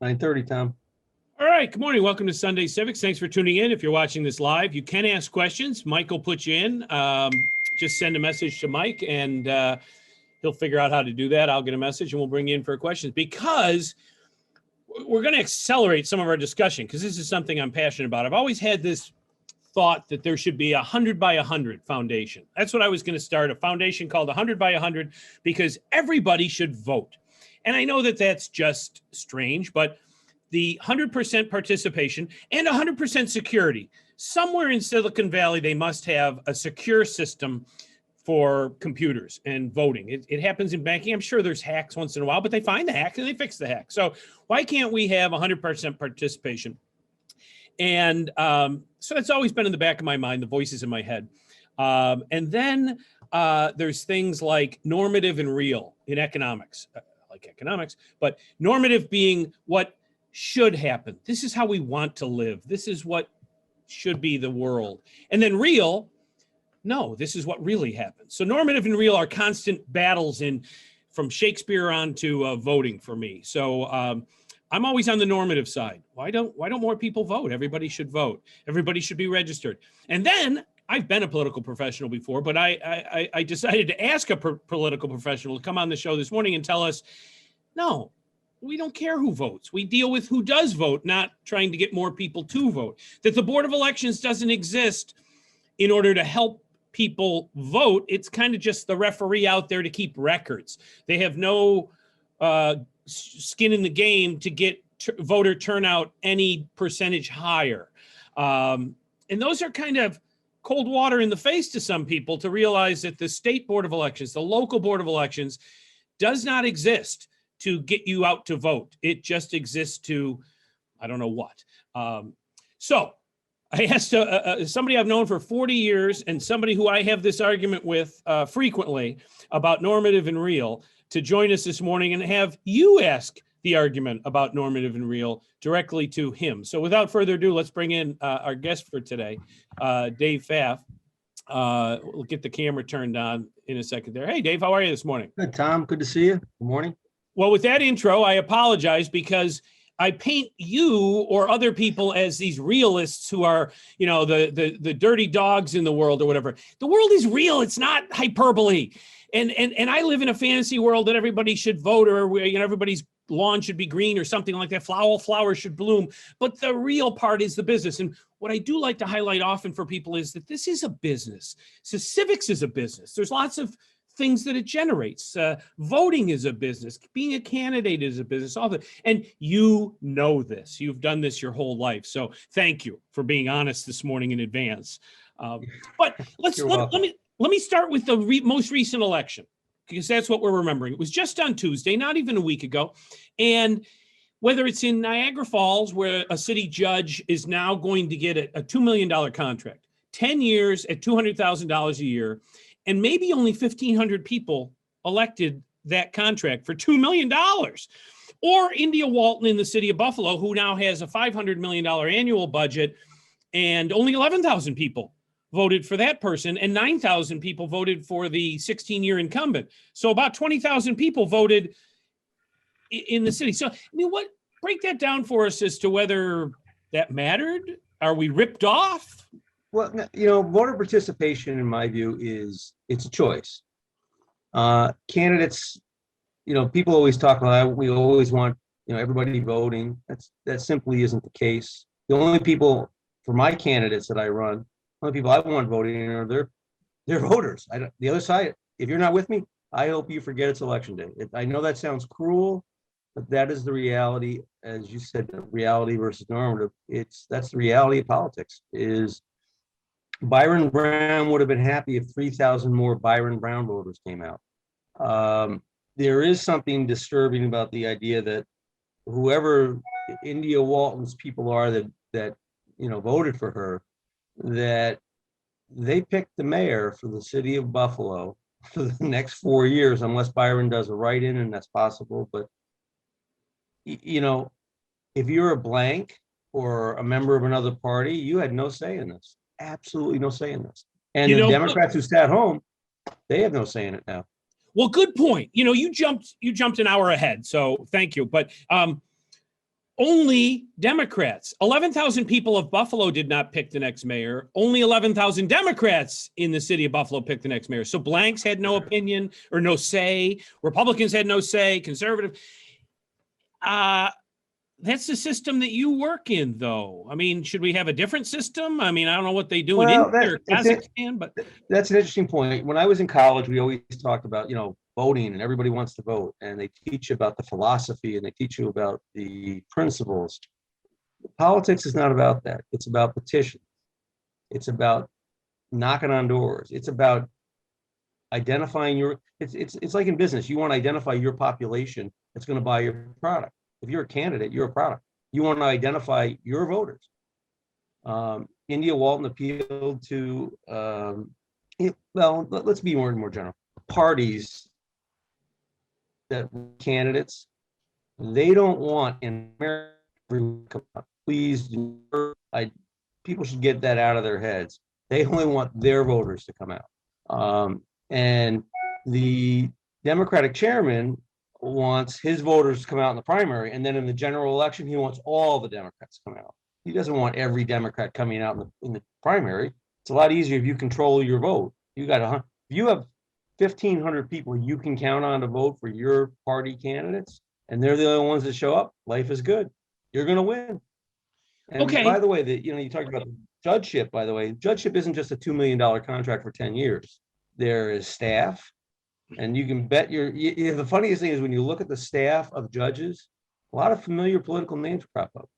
9:30, Tom. All right. Good morning. Welcome to Sunday Civics. Thanks for tuning in. If you're watching this live, you can ask questions. Mike will put you in. Just send a message to Mike and he'll figure out how to do that. I'll get a message and we'll bring you in for questions because we're going to accelerate some of our discussion because this is something I'm passionate about. I've always had this thought that there should be a 100 by 100 foundation. That's what I was going to start, a foundation called 100 by 100 because everybody should vote. And I know that that's just strange, but the 100% participation and 100% security. Somewhere in Silicon Valley, they must have a secure system for computers and voting. It happens in banking. I'm sure there's hacks once in a while, but they find the hack and they fix the hack. So why can't we have 100% participation? And so that's always been in the back of my mind, the voices in my head. And then there's things like normative and real in economics. I like economics, but normative being what should happen. This is how we want to live. This is what should be the world. And then real, no, this is what really happens. So normative and real are constant battles from Shakespeare on to voting for me. So I'm always on the normative side. Why don't more people vote? Everybody should vote. Everybody should be registered. And then I've been a political professional before, but I decided to ask a political professional to come on the show this morning and tell us, no, we don't care who votes. We deal with who does vote, not trying to get more people to vote. That the Board of Elections doesn't exist in order to help people vote. It's kind of just the referee out there to keep records. They have no skin in the game to get voter turnout any percentage higher. And those are kind of cold water in the face to some people to realize that the state Board of Elections, the local Board of Elections, does not exist to get you out to vote. It just exists to, I don't know what. So I asked somebody I've known for 40 years and somebody who I have this argument with frequently about normative and real to join us this morning and have you ask the argument about normative and real directly to him. So without further ado, let's bring in our guest for today, Dave Pfaff. We'll get the camera turned on in a second there. Hey, Dave, how are you this morning? Good, Tom. Good to see you. Good morning. Well, with that intro, I apologize because I paint you or other people as these realists who are, you know, the dirty dogs in the world or whatever. The world is real. It's not hyperbole. And I live in a fantasy world that everybody should vote or, you know, everybody's lawn should be green or something like that. Flowers should bloom. But the real part is the business. And what I do like to highlight often for people is that this is a business. So civics is a business. There's lots of things that it generates. Voting is a business. Being a candidate is a business. All that, and you know this. You've done this your whole life. So thank you for being honest this morning in advance. But let me start with the most recent election because that's what we're remembering. It was just on Tuesday, not even a week ago, and whether it's in Niagara Falls where a city judge is now going to get a $2 million contract, 10 years at $200,000 a year. And maybe only 1,500 people elected that contract for $2 million. Or India Walton in the city of Buffalo, who now has a $500 million annual budget, and only 11,000 people voted for that person, and 9,000 people voted for the 16-year incumbent. So about 20,000 people voted in the city. So, I mean, break that down for us as to whether that mattered? Are we ripped off? Well, you know, voter participation, in my view, it's a choice. Candidates, you know, people always talk about, we always want, you know, everybody voting. That simply isn't the case. The only people, for my candidates that I run, the only people I want voting are they're voters. The other side, if you're not with me, I hope you forget it's election day. I know that sounds cruel, but that is the reality. As you said, reality versus normative. That's the reality of politics. Is Byron Brown would have been happy if 3,000 more Byron Brown voters came out. There is something disturbing about the idea that whoever India Walton's people are that you know voted for her, that they picked the mayor for the city of Buffalo for the next 4 years, unless Byron does a write-in, and that's possible. But you know, if you're a blank or a member of another party, you had no say in this. Absolutely no say in this. And the Democrats who sat home, they have no say in it now. Well, good point. You know, you jumped an hour ahead, so thank you. But only Democrats. 11,000 people of Buffalo did not pick the next mayor. Only 11,000 Democrats in the city of Buffalo picked the next mayor. So blanks had no opinion or no say. Republicans had no say. Conservative. That's the system that you work in, though. I mean, should we have a different system? I mean, I don't know what they do in India or Kazakhstan, but that's an interesting point. When I was in college, we always talked about, voting, and everybody wants to vote, and they teach you about the philosophy and they teach you about the principles. Politics is not about that. It's about petitions. It's about knocking on doors. It's about identifying it's like in business. You want to identify your population that's going to buy your product. If you're a candidate, you're a product. You want to identify your voters. India Walton appealed to, let's be more general. Parties that candidates, they don't want in America. Please, people should get that out of their heads. They only want their voters to come out. And the Democratic chairman wants his voters to come out in the primary, and then in the general election, he wants all the Democrats to come out. He doesn't want every Democrat coming out in the primary. It's a lot easier if you control your vote. If you have 1,500 people you can count on to vote for your party candidates, and they're the only ones that show up, life is good. You're going to win. And okay. By the way, you talked about the judgeship. By the way, judgeship isn't just a $2 million contract for 10 years. There is staff. And you can bet the funniest thing is when you look at the staff of judges, a lot of familiar political names crop up.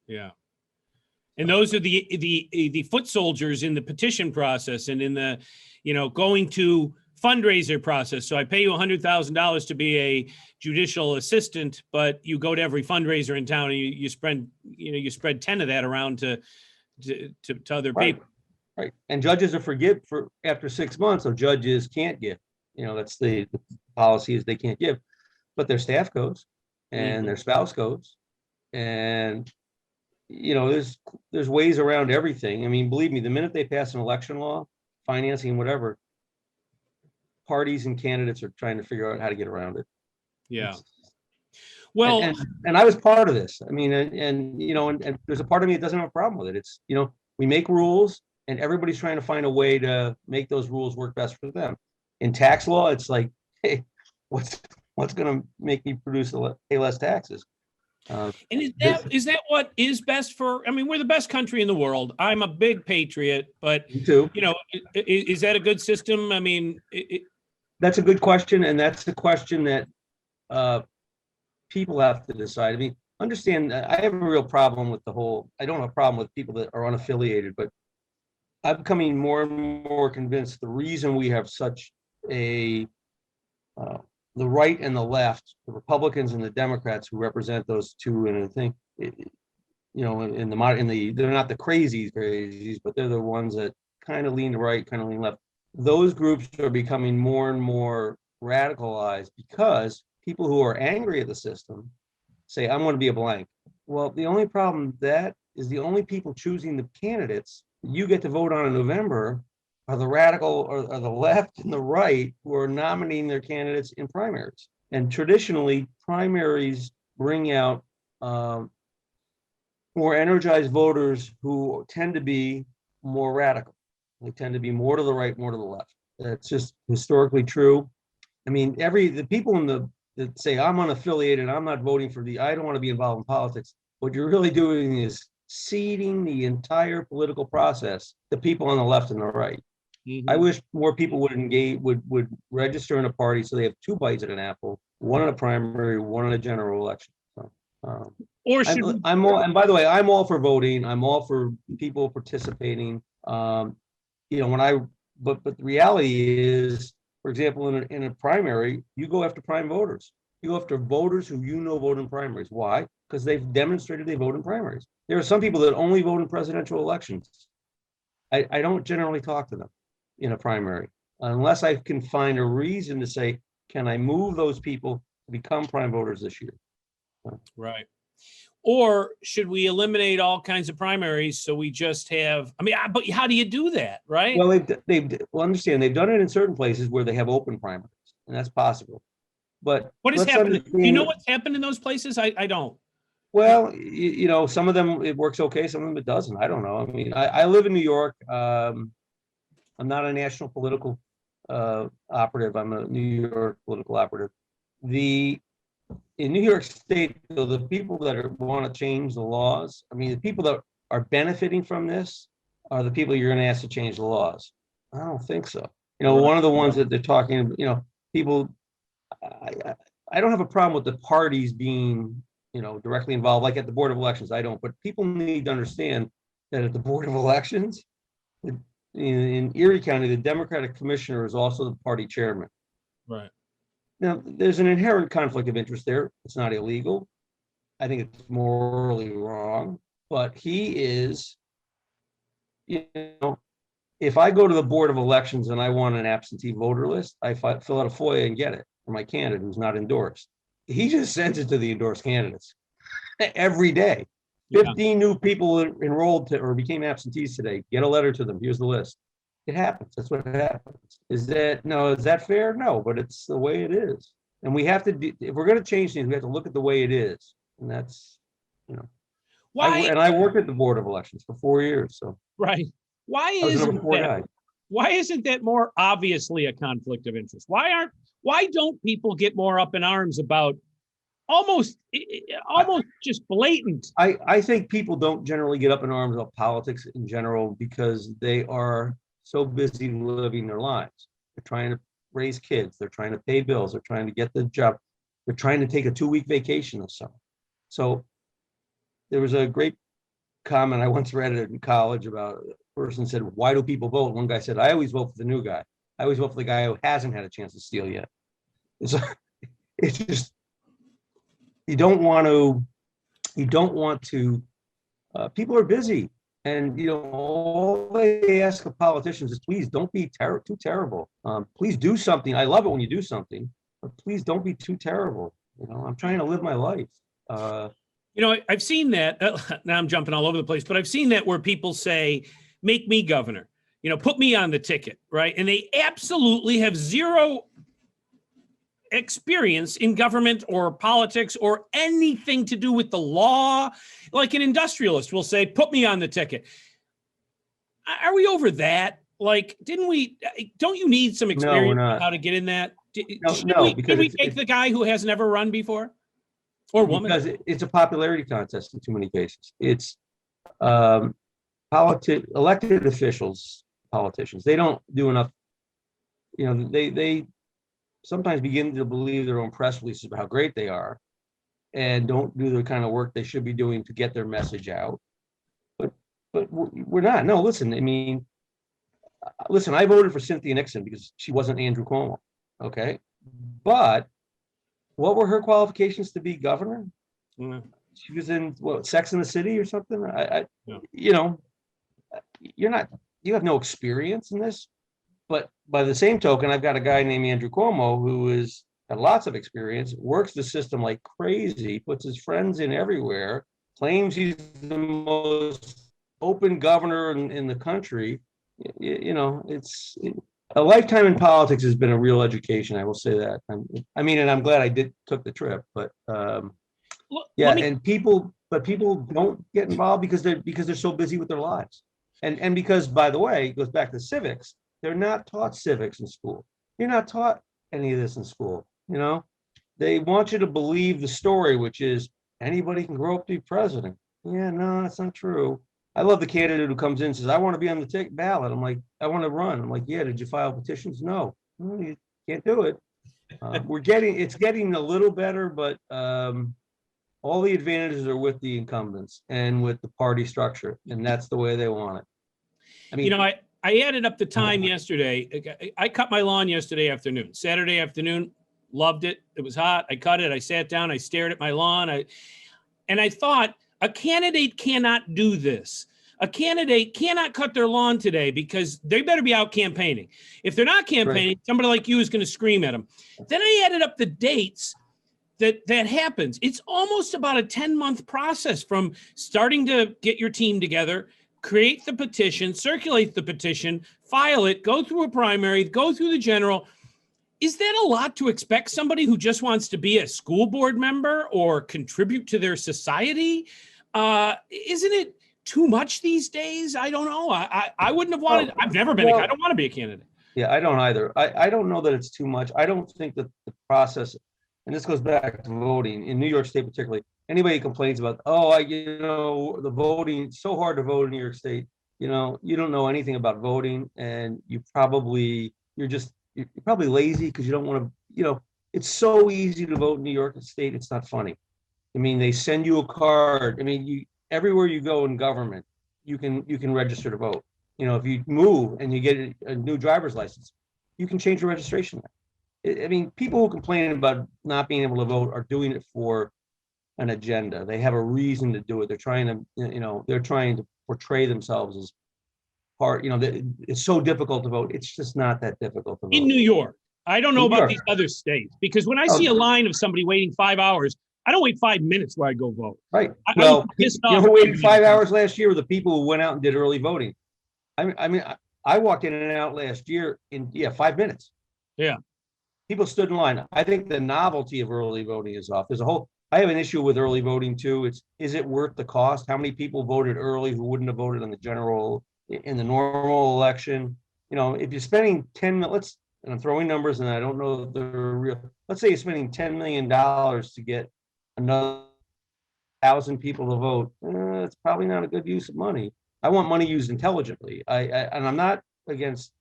Yeah. And those are the foot soldiers in the petition process and in the, going to fundraiser process. So I pay you $100,000 to be a judicial assistant, but you go to every fundraiser in town and you spread 10 of that around to other people. Right. And judges are forgiven for after 6 months, so judges can't give. That's the policy is they can't give, but their staff goes and their spouse goes. And, there's ways around everything. I mean, believe me, the minute they pass an election law, financing, whatever, parties and candidates are trying to figure out how to get around it. Yeah. Well, and I was part of this. I mean, and there's a part of me that doesn't have a problem with it. It's, we make rules and everybody's trying to find a way to make those rules work best for them. In tax law, it's like, hey, what's going to make me pay less taxes? And is that what is best for? I mean, we're the best country in the world. I'm a big patriot, but me too. Is that a good system? I mean, that's a good question, and that's the question that people have to decide. I mean, understand. I have a real problem with the whole. I don't have a problem with people that are unaffiliated, but I'm becoming more and more convinced the reason we have such the right and the left, the Republicans and the Democrats who represent those two in a thing, they're not the crazies, but they're the ones that kind of lean to right, kind of lean left. Those groups are becoming more and more radicalized because people who are angry at the system say, I'm going to be a blank. Well, the only problem that is the only people choosing the candidates you get to vote on in November are the radical or the left and the right who are nominating their candidates in primaries. And traditionally, primaries bring out more energized voters who tend to be more radical. They tend to be more to the right, more to the left. That's just historically true. I mean, the people that say, I'm unaffiliated, I'm not voting I don't want to be involved in politics. What you're really doing is seeding the entire political process, the people on the left and the right. Mm-hmm. I wish more people would engage, would register in a party so they have 2 bites at an apple, one in a primary, one in a general election. So, and by the way, I'm all for voting. I'm all for people participating. But the reality is, for example, in a primary, you go after prime voters. You go after voters who vote in primaries. Why? Because they've demonstrated they vote in primaries. There are some people that only vote in presidential elections. I don't generally talk to them in a primary unless I can find a reason to say, can I move those people to become prime voters this year? Right. Or should we eliminate all kinds of primaries so we just have, but how do you do that, right? Well, understand they've done it in certain places where they have open primaries, and that's possible. But what has happened? Do you know what's happened in those places? I don't. Well, some of them it works okay, some of them it doesn't. I don't know. I mean, I live in New York. I'm not a national political operative. I'm a New York political operative. In New York State, though, the people that want to change the laws, I mean, the people that are benefiting from this are the people you're going to ask to change the laws. I don't think so. One of the ones that they're talking, people, I don't have a problem with the parties being, directly involved, like at the Board of Elections. I don't, but people need to understand that at the Board of Elections, in Erie County, the Democratic commissioner is also the party chairman. Right. Now, there's an inherent conflict of interest there. It's not illegal. I think it's morally wrong, but he is, if I go to the Board of Elections and I want an absentee voter list, I fill out a FOIA and get it for my candidate who's not endorsed. He just sends it to the endorsed candidates every day. 15 new people enrolled or became absentees today. Get a letter to them. Here's the list. It happens. That's what happens. Is that fair? No, but it's the way it is. And we have to, if we're going to change things, we have to look at the way it is. And that's, why? I worked at the Board of Elections for 4 years. So Right. Why isn't that more obviously a conflict of interest? Why don't people get more up in arms about almost just blatant? I think people don't generally get up in arms about politics in general because they are so busy living their lives. They're trying to raise kids. They're trying to pay bills. They're trying to get the job. They're trying to take a 2-week vacation this summer. So there was a great comment I once read it in college about a person said, why do people vote? One guy said, I always vote for the new guy. I always vote for the guy who hasn't had a chance to steal yet. It's just, you don't want to, people are busy. And, all they ask of politicians is, please don't be too terrible. Please do something. I love it when you do something, but please don't be too terrible. I'm trying to live my life. I've seen that. Now I'm jumping all over the place, but I've seen that where people say, make me governor, put me on the ticket, right? And they absolutely have zero experience in government or politics or anything to do with the law. Like an industrialist will say, put me on the ticket. Are we over that? Like, don't you need some experience on how to get in that? Can we take the guy who has never run before? Or woman? Because it's a popularity contest in too many cases. It's elected officials, politicians, they don't do enough. They sometimes begin to believe their own press releases about how great they are and don't do the kind of work they should be doing to get their message out. But we're not. No, listen, I voted for Cynthia Nixon because she wasn't Andrew Cuomo. Okay. But what were her qualifications to be governor? She was in Sex and the City or something. You have no experience in this. But by the same token, I've got a guy named Andrew Cuomo who has got lots of experience, works the system like crazy, puts his friends in everywhere, claims he's the most open governor in the country. It's a lifetime in politics has been a real education. I will say that. And I'm glad I took the trip. But people don't get involved because they're so busy with their lives, and because, by the way, it goes back to civics. They're not taught civics in school. You're not taught any of this in school. They want you to believe the story, which is anybody can grow up to be president. Yeah, no, that's not true. I love the candidate who comes in and says, I want to be on the ballot. I'm like, I want to run. I'm like, yeah, did you file petitions? No, you can't do it. It's getting a little better, but all the advantages are with the incumbents and with the party structure, and that's the way they want it. I mean, I added up the time yesterday. I cut my lawn yesterday afternoon. Saturday afternoon, loved it. It was hot. I cut it. I sat down. I stared at my lawn. And I thought, a candidate cannot do this. A candidate cannot cut their lawn today because they better be out campaigning. If they're not campaigning, somebody like you is going to scream at them. Then I added up the dates that happens. It's almost about a 10-month process from starting to get your team together, create the petition, circulate the petition, file it, go through a primary, go through the general. is that a lot to expect somebody who just wants to be a school board member or contribute to their society? Isn't it too much these days? I don't know. I wouldn't have wanted, I've never been, I don't want to be a candidate. Yeah, I don't either. I don't know that it's too much. I don't think that the process, and this goes back to voting in New York State particularly, anybody who complains about, the voting, it's so hard to vote in New York State, you don't know anything about voting, and you're probably lazy because you don't want to, it's so easy to vote in New York State, it's not funny. I mean, they send you a card. I mean, everywhere you go in government, you can register to vote. If you move and you get a new driver's license, you can change your registration. I mean, people who complain about not being able to vote are doing it for an agenda. They have a reason to do it. They're trying to portray themselves as part, it's so difficult to vote. It's just not that difficult to vote. In New York. I don't know about these other states, because when I see a line of somebody waiting 5 hours, I don't wait 5 minutes where I go vote. Right. Well, who waited 5 hours last year were the people who went out and did early voting. I mean, I walked in and out last year in 5 minutes. Yeah. People stood in line. I think the novelty of early voting is off. I have an issue with early voting too. Is it worth the cost? How many people voted early who wouldn't have voted in the normal election? If you're spending 10 minutes, and I'm throwing numbers and I don't know if they're real. Let's say you're spending $10 million to get another 1,000 people to vote. It's probably not a good use of money. I want money used intelligently. And I'm not against,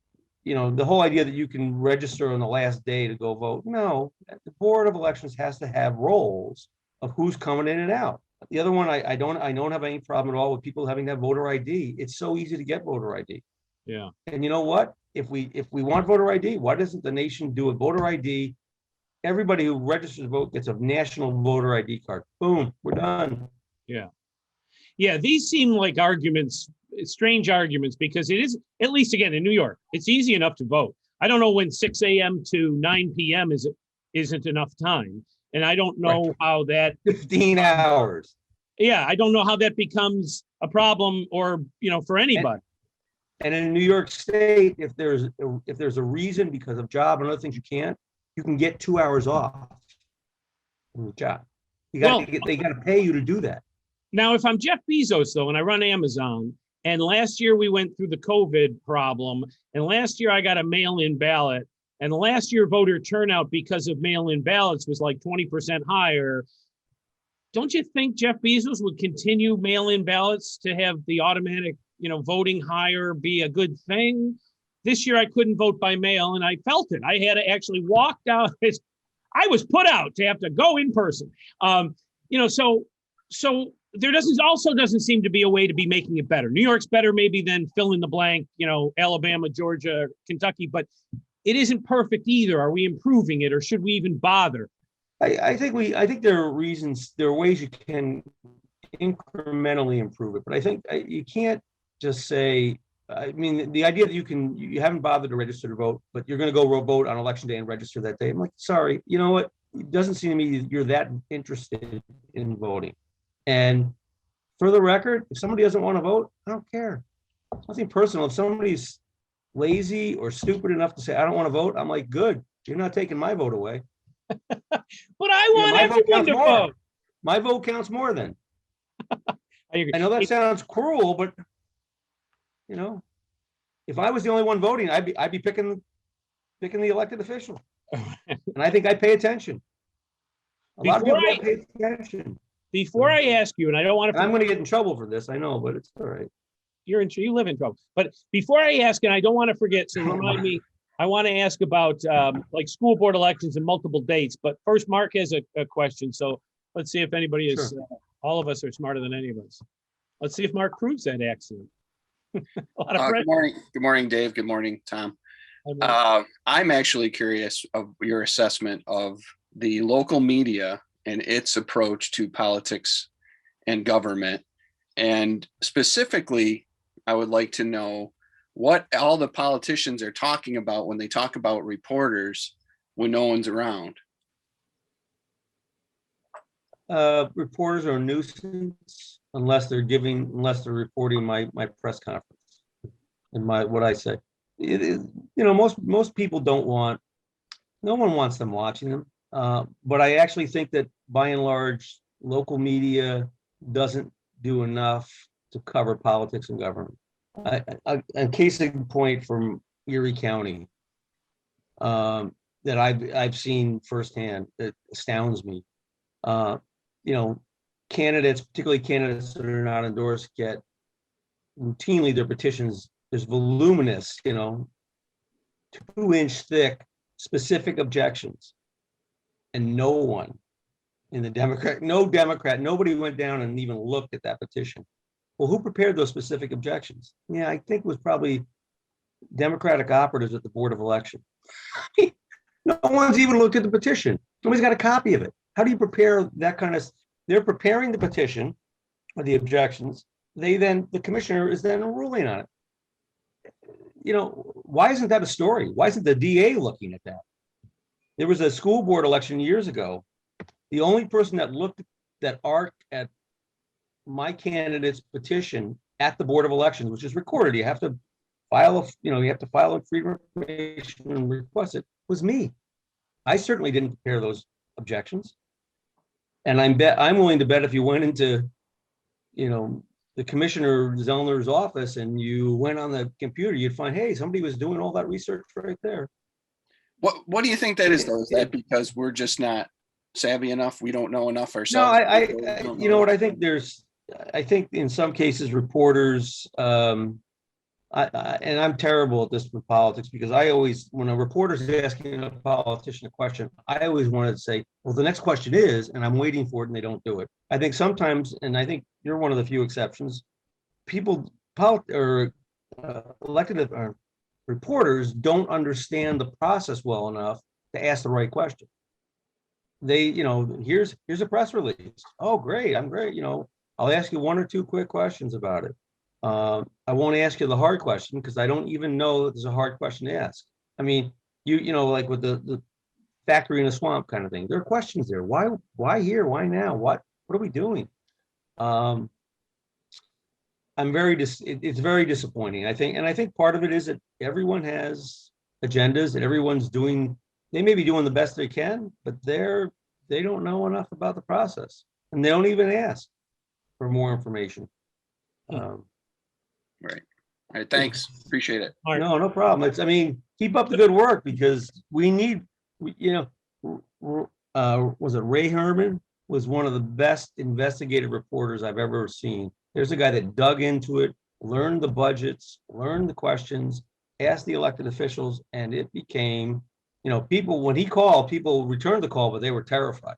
the whole idea that you can register on the last day to go vote. No, the Board of Elections has to have roles of who's coming in and out. The other one, I don't have any problem at all with people having to have voter ID. It's so easy to get voter ID. Yeah. And you know what? If we want voter ID, why doesn't the nation do a voter ID? Everybody who registers to vote gets a national voter ID card. Boom, we're done. Yeah. Yeah, these seem like strange arguments, because it is, at least again in New York, it's easy enough to vote. I don't know when 6 a.m. to 9 p.m. isn't enough time. And I don't know how that 15 hours. Yeah, I don't know how that becomes a problem for anybody. And in New York State, if there's a reason because of job and other things you can get 2 hours off from the job. They got to pay you to do that. Now, if I'm Jeff Bezos, though, and I run Amazon, and last year we went through the COVID problem, and last year I got a mail-in ballot, and last year voter turnout because of mail-in ballots was like 20% higher. Don't you think Jeff Bezos would continue mail-in ballots to have the automatic, voting higher be a good thing? This year I couldn't vote by mail, and I felt it. I had to actually walk down. I was put out to have to go in person. So there doesn't seem to be a way to be making it better. New York's better maybe than fill in the blank, Alabama, Georgia, Kentucky, but it isn't perfect either. Are we improving it, or should we even bother? I think there are ways you can incrementally improve it, but I think you can't just say, the idea that you haven't bothered to register to vote, but you're going to go vote on election day and register that day. I'm like, sorry, you know what? It doesn't seem to me that you're that interested in voting. And for the record, if somebody doesn't want to vote, I don't care. It's nothing personal. If somebody's lazy or stupid enough to say, I don't want to vote, I'm like, good. You're not taking my vote away. But I want everyone to vote. My vote counts more then. I know that sounds cruel, but if I was the only one voting, I'd be picking the elected official. And I think I pay attention. A lot of people don't pay attention. Before I ask you, and I don't want to, I'm going to get in trouble for this, I know, but it's all right. You live in trouble. But before I ask, and I don't want to forget, so remind me, I want to ask about like school board elections and multiple dates. But first, Mark has a question. So let's see if anybody is, Sure. All of us are smarter than any of us. Let's see if Mark proves that accent. Good morning. Good morning, Dave. Good morning, Tom. I'm actually curious of your assessment of the local media and its approach to politics and government. And specifically, I would like to know what all the politicians are talking about when they talk about reporters when no one's around. Reporters are a nuisance unless they're reporting my press conference and what I say. It is, most people don't want No one wants them watching them. But I actually think that by and large, local media doesn't do enough to cover politics and government. A case in point from Erie County that I've seen firsthand that astounds me. Candidates, particularly candidates that are not endorsed, get routinely their petitions. There's voluminous, 2-inch thick specific objections, and no one in the nobody went down and even looked at that petition. Well, who prepared those specific objections? Yeah, I think it was probably Democratic operatives at the Board of Election. No one's even looked at the petition. Nobody's got a copy of it. How do you prepare that kind of? They're preparing the petition or the objections. The commissioner is then ruling on it. Why isn't that a story? Why isn't the DA looking at that? There was a school board election years ago. The only person that looked at my candidate's petition at the Board of Elections, which is recorded, you have to file a freedom of information and request it, was me. I certainly didn't prepare those objections. And I'm willing to bet if you went into, the Commissioner Zellner's office and you went on the computer, you'd find, hey, somebody was doing all that research right there. What do you think that is, though? Is that because we're just not savvy enough? We don't know enough No, ourselves? I think in some cases reporters, and I'm terrible at this with politics, because when a reporter's asking a politician a question, I always wanted to say, well, the next question is, and I'm waiting for it, and they don't do it. I think sometimes, and I think you're one of the few exceptions, elected reporters don't understand the process well enough to ask the right question. They, here's a press release. Oh, great. I'm great. I'll ask you 1 or 2 quick questions about it. I won't ask you the hard question because I don't even know that there's a hard question to ask. I mean, like with the factory in a swamp kind of thing, there are questions there. Why here? Why now? What are we doing? It's very disappointing. I think part of it is that everyone has agendas and they may be doing the best they can, but they don't know enough about the process, and they don't even ask for more information. Right. All right. Thanks. Appreciate it. No problem. Keep up the good work, because we need, was it Ray Herman was one of the best investigative reporters I've ever seen. There's a guy that dug into it, learned the budgets, learned the questions, asked the elected officials, and it became, people, when he called, people returned the call, but they were terrified.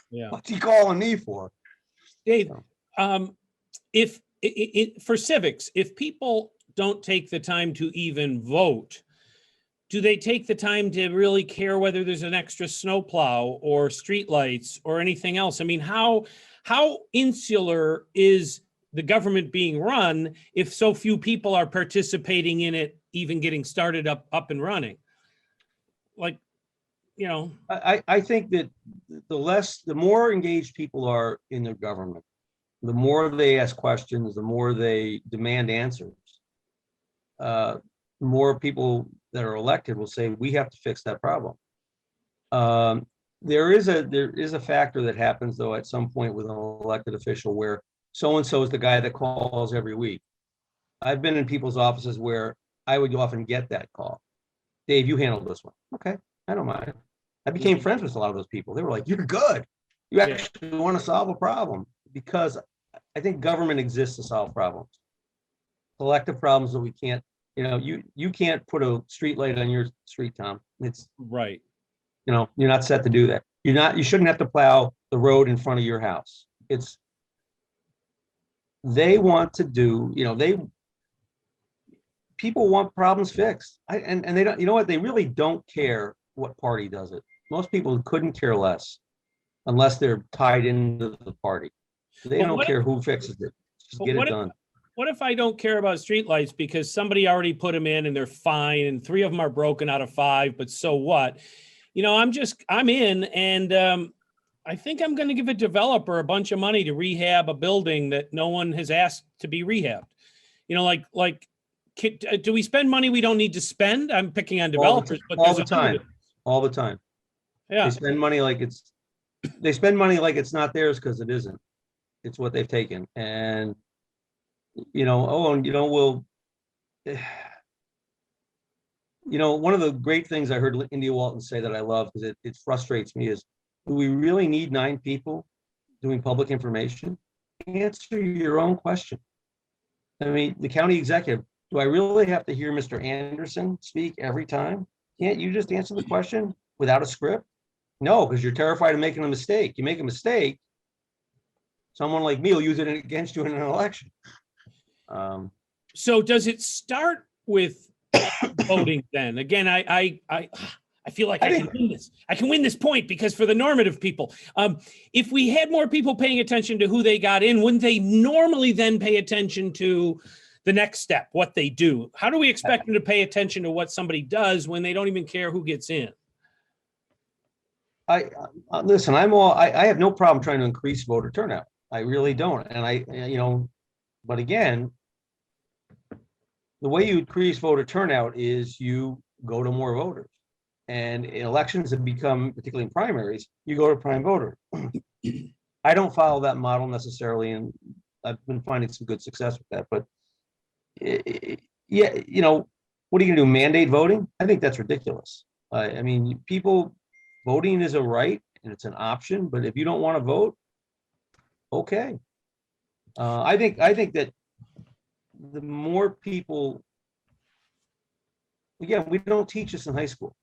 Yeah. What's he calling me for? Dave, for civics, if people don't take the time to even vote, do they take the time to really care whether there's an extra snowplow or streetlights or anything else? I mean, how insular is the government being run if so few people are participating in it, even getting started up and running? I think that the more engaged people are in their government, the more they ask questions, the more they demand answers. The more people that are elected will say, we have to fix that problem. There is a factor that happens, though, at some point with an elected official where so-and-so is the guy that calls every week. I've been in people's offices where I would often get that call. Dave, you handle this one. Okay, I don't mind. I became friends with a lot of those people. They were like, you're good. You actually want to solve a problem, because I think government exists to solve problems. Collective problems that we can't, you can't put a street light on your street, Tom. It's right. You're not set to do that. You shouldn't have to plow the road in front of your house. They want to do, people want problems fixed. And they don't, what? They really don't care what party does it. Most people couldn't care less unless they're tied into the party. They don't care who fixes it. Just get it done. What if I don't care about streetlights because somebody already put them in and they're fine and 3 of them are broken out of 5, but so what? I'm in, and I think I'm going to give a developer a bunch of money to rehab a building that no one has asked to be rehabbed. Do we spend money we don't need to spend? I'm picking on developers, but all the time. all the time. Yeah. They spend money like it's not theirs because it isn't. It's what they've taken. And, one of the great things I heard India Walton say that I love, because it frustrates me, is, do we really need 9 people doing public information? Answer your own question. I mean, the county executive, do I really have to hear Mr. Anderson speak every time? Can't you just answer the question without a script? No, because you're terrified of making a mistake. You make a mistake, someone like me will use it against you in an election. So does it start with voting then? Again, I feel like I can win this. I can win this point, because for the normative people, if we had more people paying attention to who they got in, wouldn't they normally then pay attention to the next step, what they do? How do we expect them to pay attention to what somebody does when they don't even care who gets in? Listen, I have no problem trying to increase voter turnout. I really don't. And but again, the way you increase voter turnout is you go to more voters. And in elections have become, particularly in primaries, you go to prime voter. I don't follow that model necessarily, and I've been finding some good success with that. But yeah, what are you gonna do? Mandate voting? I think that's ridiculous. I mean, voting is a right and it's an option, but if you don't want to vote, okay. I think that the more people, again, we don't teach this in high school.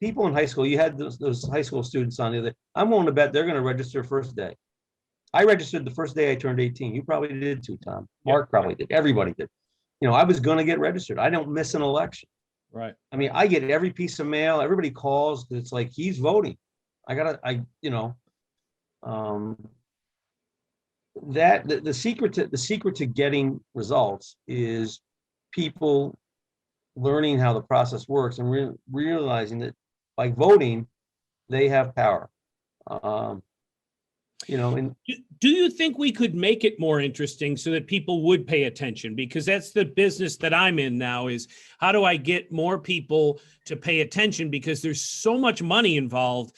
People in high school, you had those high school students on the other. I'm willing to bet they're going to register first day. I registered the first day I turned 18. You probably did too, Tom. Mark probably did. Everybody did. I was going to get registered. I don't miss an election. Right. I mean, I get every piece of mail. Everybody calls. It's like, he's voting. The secret to getting results is people learning how the process works and realizing that by voting, they have power. Do you think we could make it more interesting so that people would pay attention? Because that's the business that I'm in now, is how do I get more people to pay attention? Because there's so much money involved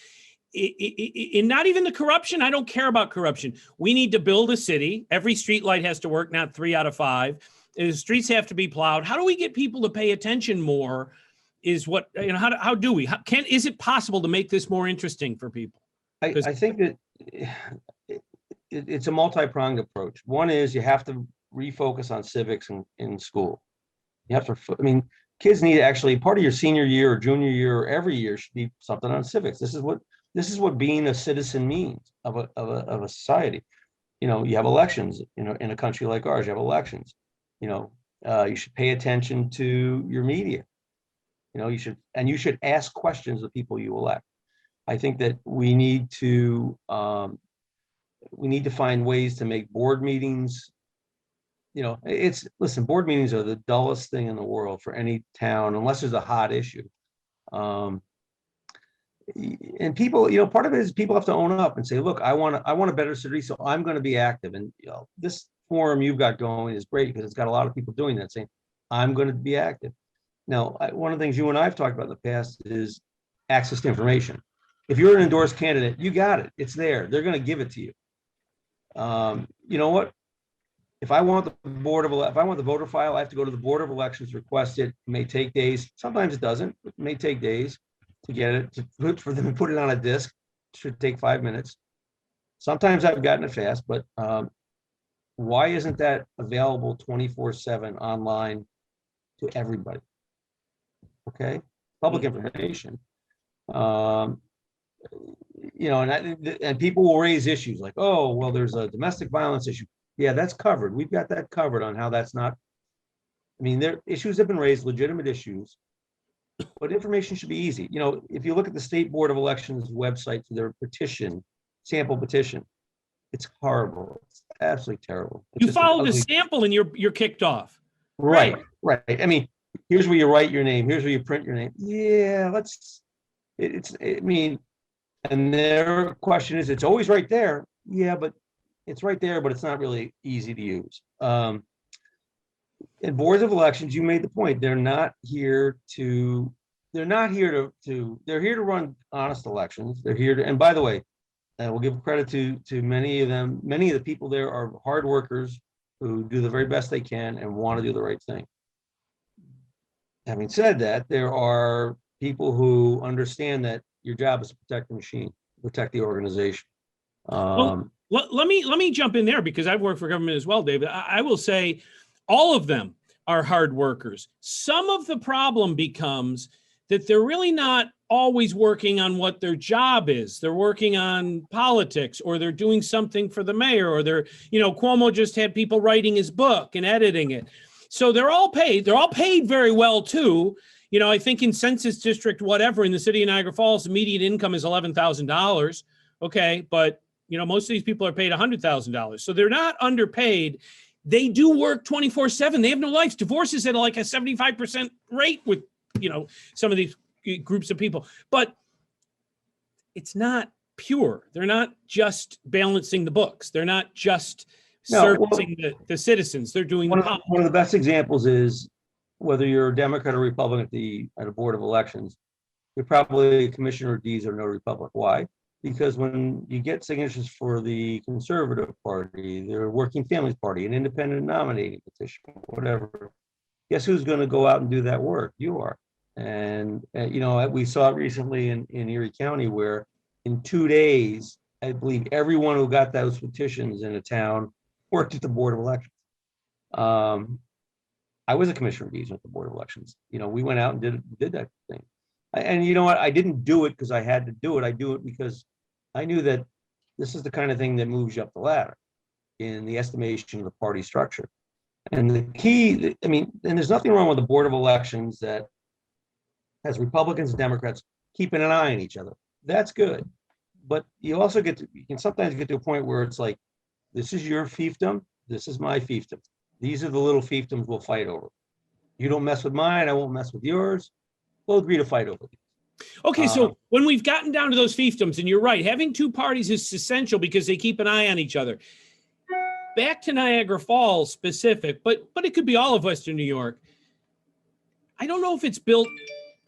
in not even the corruption. I don't care about corruption. We need to build a city. Every street light has to work, not 3 out of 5. The streets have to be plowed. How do we get people to pay attention more? Is what, how do we? Is it possible to make this more interesting for people? I think that it's a multi-pronged approach. One is you have to refocus on civics in school. You have to, kids need to actually, part of your senior year or junior year or every year should be something on civics. This is what being a citizen means of a society. You have elections, in a country like ours, you have elections. You should pay attention to your media. You should ask questions of people you elect. I think that we need to find ways to make board meetings. Board meetings are the dullest thing in the world for any town, unless there's a hot issue. And people, part of it is people have to own up and say, look, I want a better city, so I'm going to be active. And this forum you've got going is great because it's got a lot of people doing that, saying, I'm going to be active. Now, one of the things you and I have talked about in the past is access to information. If you're an endorsed candidate, you got it. It's there. They're going to give it to you. You know what? If I want the voter file, I have to go to the Board of Elections, request it. It may take days. Sometimes it doesn't. It may take days to get it, for them to put it on a disc. It should take 5 minutes. Sometimes I've gotten it fast, but why isn't that available 24/7 online to everybody? Okay, public information. And people will raise issues like, oh, well, there's a domestic violence issue. Yeah, that's covered. We've got that covered on how that's not. There issues have been raised, legitimate issues, but information should be easy. If you look at the State Board of Elections website for their sample petition, it's horrible. It's absolutely terrible. You follow the sample and you're kicked off. Right. Here's where you write your name. Here's where you print your name. Yeah, and their question is, it's always right there. Yeah, but it's right there, but it's not really easy to use. In boards of elections, you made the point, they're not here to they're not here they're here to run honest elections. They're here to, and by the way, I will give credit to many of them. Many of the people there are hard workers who do the very best they can and want to do the right thing. Having said that, there are people who understand that your job is to protect the machine, protect the organization. Well, let me jump in there because I've worked for government as well, David. I will say all of them are hard workers. Some of the problem becomes that they're really not always working on what their job is. They're working on politics, or they're doing something for the mayor, or Cuomo just had people writing his book and editing it. So they're all paid. They're all paid very well too. I think in census district, whatever, in the city of Niagara Falls, the median income is $11,000. Okay. But most of these people are paid $100,000. So they're not underpaid. They do work 24/7. They have no lives. Divorce is at like a 75% rate with, some of these groups of people, but it's not pure. They're not just balancing the books. They're not just servicing the citizens. They're doing one of the best examples is whether you're a Democrat or Republican at a board of elections, you're probably a commissioner of D's or no Republic. Why? Because when you get signatures for the Conservative Party, the Working Families Party, an independent nominating petition, whatever, guess who's going to go out and do that work? You are. And we saw it recently in Erie County, where in 2 days, I believe everyone who got those petitions in a town worked at the Board of Elections. I was a commissioner of D's at the Board of Elections. We went out and did that thing. And you know what? I didn't do it because I had to do it. I do it because I knew that this is the kind of thing that moves you up the ladder in the estimation of the party structure. And the key, and there's nothing wrong with the Board of Elections that has Republicans and Democrats keeping an eye on each other. That's good. But you also you can sometimes get to a point where it's like, this is your fiefdom, this is my fiefdom. These are the little fiefdoms we'll fight over. You don't mess with mine, I won't mess with yours. We'll agree to fight over these. Okay, so when we've gotten down to those fiefdoms, and you're right, having two parties is essential because they keep an eye on each other. Back to Niagara Falls specific, but it could be all of Western New York. I don't know if it's built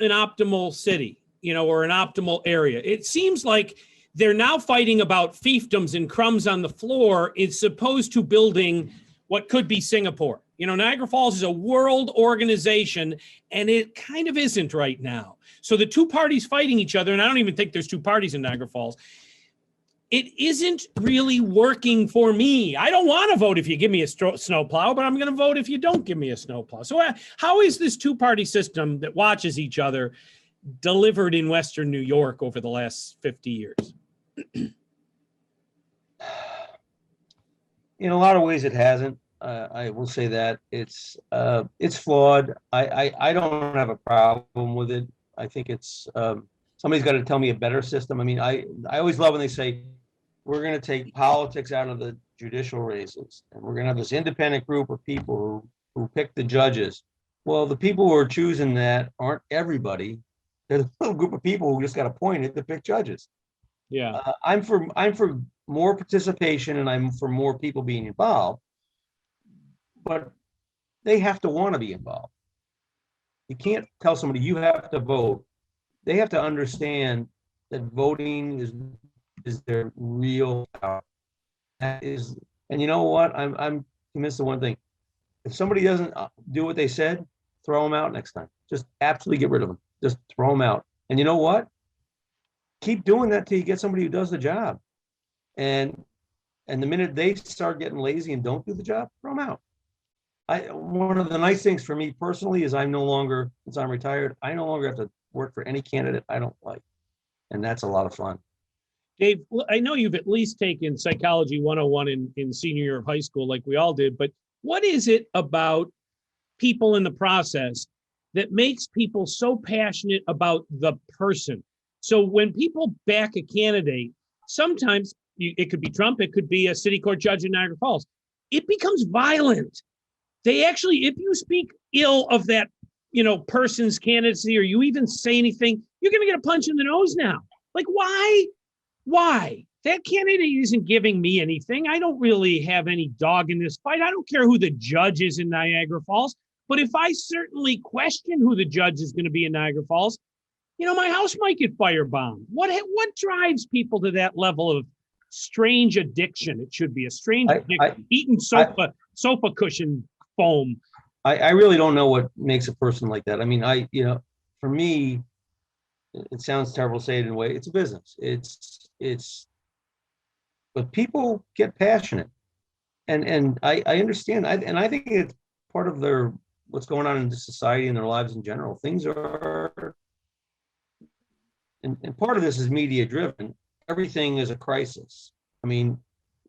an optimal city, or an optimal area. It seems like they're now fighting about fiefdoms and crumbs on the floor as opposed to building what could be Singapore. Niagara Falls is a world organization, and it kind of isn't right now. So the two parties fighting each other, and I don't even think there's two parties in Niagara Falls, it isn't really working for me. I don't want to vote if you give me a snowplow, but I'm going to vote if you don't give me a snowplow. So how is this two-party system that watches each other delivered in Western New York over the last 50 years? In a lot of ways, it hasn't. I will say that it's flawed. I don't have a problem with it. I think it's somebody's got to tell me a better system. I always love when they say we're going to take politics out of the judicial races, and we're going to have this independent group of people who pick the judges. Well, the people who are choosing that aren't everybody. There's a little group of people who just got appointed to pick judges. Yeah, I'm for more participation, and I'm for more people being involved, but they have to want to be involved. You can't tell somebody you have to vote. They have to understand that voting is their real power. That is, and you know what? I'm convinced of one thing. If somebody doesn't do what they said, throw them out next time. Just absolutely get rid of them. Just throw them out. And you know what? Keep doing that till you get somebody who does the job. And the minute they start getting lazy and don't do the job, throw them out. One of the nice things for me personally is I'm no longer, since I'm retired, I no longer have to work for any candidate I don't like. And that's a lot of fun. Dave, I know you've at least taken Psychology 101 in senior year of high school, like we all did, but what is it about people in the process that makes people so passionate about the person? So when people back a candidate, sometimes it could be Trump, it could be a city court judge in Niagara Falls. It becomes violent. They actually, if you speak ill of that, person's candidacy, or you even say anything, you're going to get a punch in the nose now. Like, why? Why? That candidate isn't giving me anything. I don't really have any dog in this fight. I don't care who the judge is in Niagara Falls. But if I certainly question who the judge is going to be in Niagara Falls, my house might get firebombed. What drives people to that level of strange addiction? It should be a strange addiction. Eating sofa cushion foam. I really don't know what makes a person like that. I mean, for me, it sounds terrible to say it in a way. It's a business. But people get passionate, and I understand. I think it's part of what's going on in society and their lives in general. Things are, and part of this is media driven. Everything is a crisis. I mean,